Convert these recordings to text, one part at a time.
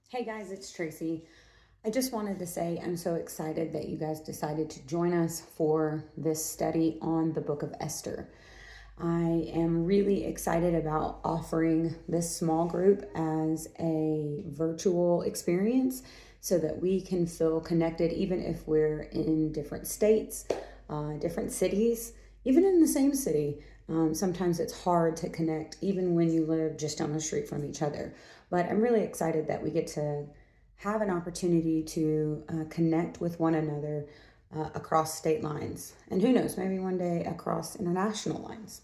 Hey guys, it's Tracy. I just wanted to say I'm so excited that you guys decided to join us for this study on the book of Esther. I am really excited about offering this small group as a virtual experience so that we can feel connected even if we're in different states, different cities, even in the same city. Sometimes it's hard to connect even when you live just down the street from each other. But I'm really excited that we get to have an opportunity to connect with one another across state lines. And who knows, maybe one day across international lines.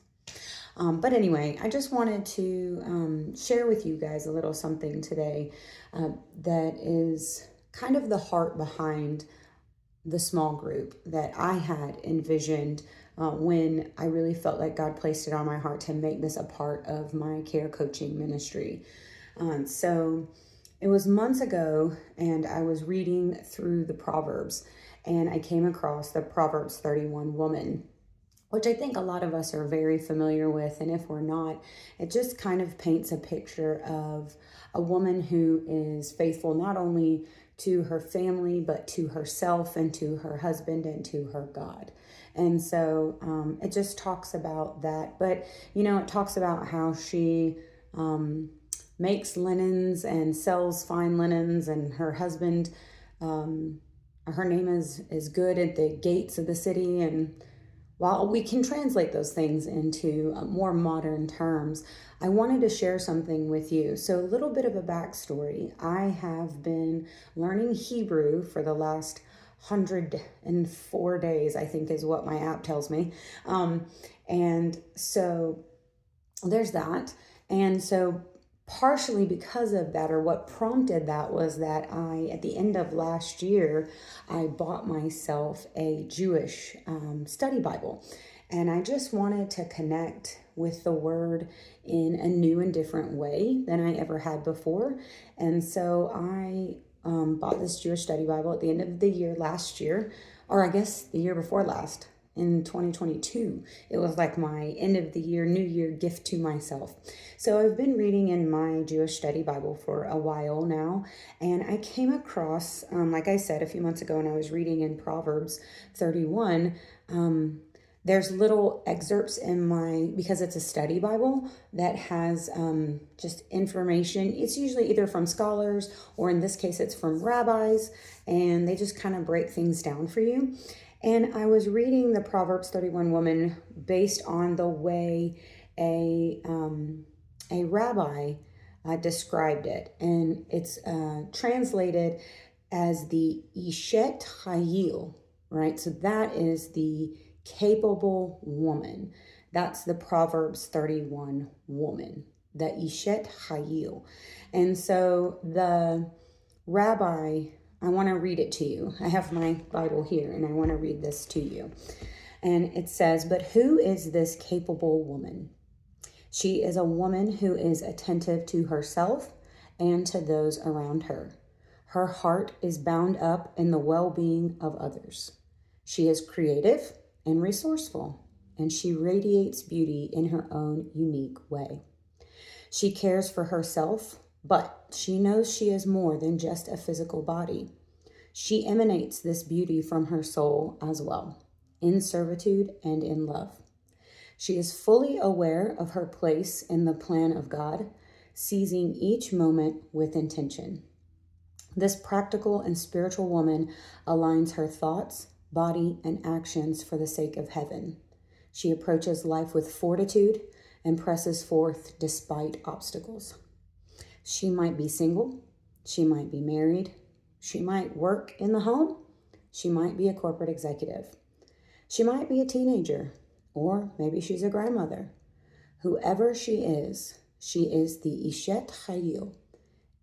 But anyway, I just wanted to share with you guys a little something today that is kind of the heart behind the small group that I had envisioned when I really felt like God placed it on my heart to make this a part of my care coaching ministry. So it was months ago, and I was reading through the Proverbs, and I came across the Proverbs 31 woman, which I think a lot of us are very familiar with. And if we're not, it just kind of paints a picture of a woman who is faithful not only to her family, but to herself and to her husband and to her God. And so it just talks about that. But, it talks about how she makes linens and sells fine linens, and her husband, her name is good at the gates of the city. And while we can translate those things into more modern terms, I wanted to share something with you. So, a little bit of a backstory. I have been learning Hebrew for the last 104 days, I think is what my app tells me. And so, there's that. And so, partially because of that, or what prompted that, was that at the end of last year, I bought myself a Jewish study Bible. And I just wanted to connect with the word in a new and different way than I ever had before. And so I bought this Jewish study Bible at the end of the year last year, or I guess the year before last, in 2022. It was like my end of the year, new year gift to myself. So I've been reading in my Jewish study Bible for a while now, and I came across, like I said, a few months ago, and I was reading in Proverbs 31. There's little excerpts in because it's a study Bible that has just information. It's usually either from scholars, or in this case, it's from rabbis, and they just kind of break things down for you. And I was reading the Proverbs 31 woman based on the way a rabbi described it. And it's translated as the Ishet Hayil, right? So that is the capable woman. That's the Proverbs 31 woman, the Ishet Hayil. And so the rabbi, I want to read it to you. I have my Bible here, and I want to read this to you. And it says, "But who is this capable woman? She is a woman who is attentive to herself and to those around her. Her heart is bound up in the well-being of others. She is creative and resourceful, and she radiates beauty in her own unique way. She cares for herself, but she knows she is more than just a physical body. She emanates this beauty from her soul as well, in servitude and in love. She is fully aware of her place in the plan of God, seizing each moment with intention. This practical and spiritual woman aligns her thoughts, body, and actions for the sake of heaven. She approaches life with fortitude and presses forth despite obstacles. She might be single, she might be married, she might work in the home, she might be a corporate executive, she might be a teenager, or maybe she's a grandmother. Whoever she is the Ishet Hayil,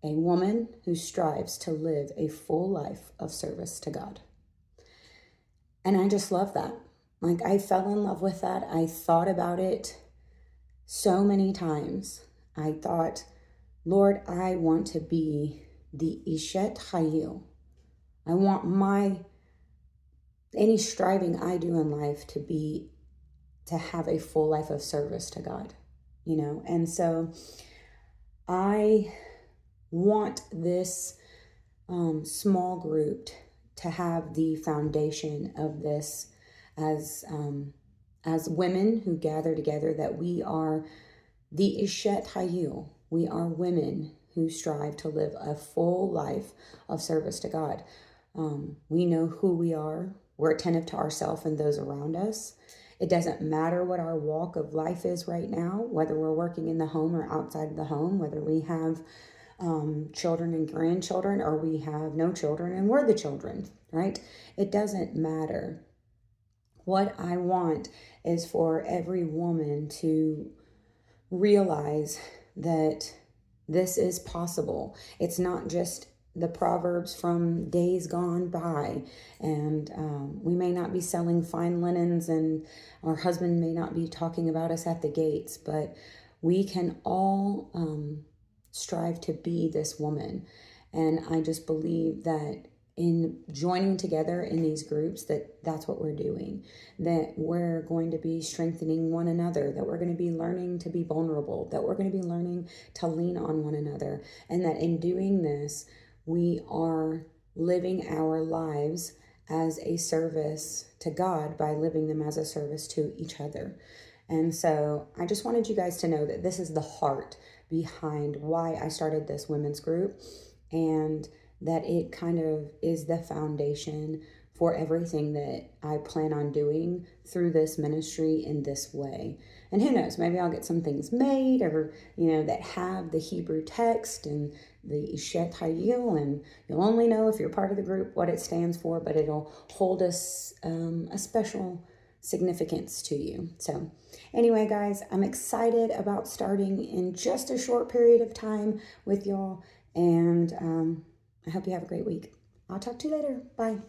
a woman who strives to live a full life of service to God." And I just love that. Like, I fell in love with that. I thought about it so many times. I thought, Lord, I want to be the Ishet Hayil. I want any striving I do in life to have a full life of service to God, And so I want this small group to have the foundation of this as women who gather together, that we are the Ishet Hayil. We are women who strive to live a full life of service to God. We know who we are. We're attentive to ourselves and those around us. It doesn't matter what our walk of life is right now, whether we're working in the home or outside of the home, whether we have children and grandchildren, or we have no children and we're the children, right? It doesn't matter. What I want is for every woman to realize that this is possible. It's not just the proverbs from days gone by, and we may not be selling fine linens, and our husband may not be talking about us at the gates, but we can all strive to be this woman. And I just believe that in joining together in these groups, that's what we're doing, that we're going to be strengthening one another, that we're going to be learning to be vulnerable, that we're going to be learning to lean on one another, and that in doing this, we are living our lives as a service to God by living them as a service to each other. And so I just wanted you guys to know that this is the heart behind why I started this women's group, and that it kind of is the foundation for everything that I plan on doing through this ministry in this way. And who knows, maybe I'll get some things made, or, that have the Hebrew text and the Ishet Hayil, and you'll only know if you're part of the group what it stands for, but it'll hold us a special significance to you. So anyway, guys, I'm excited about starting in just a short period of time with y'all, and I hope you have a great week. I'll talk to you later. Bye.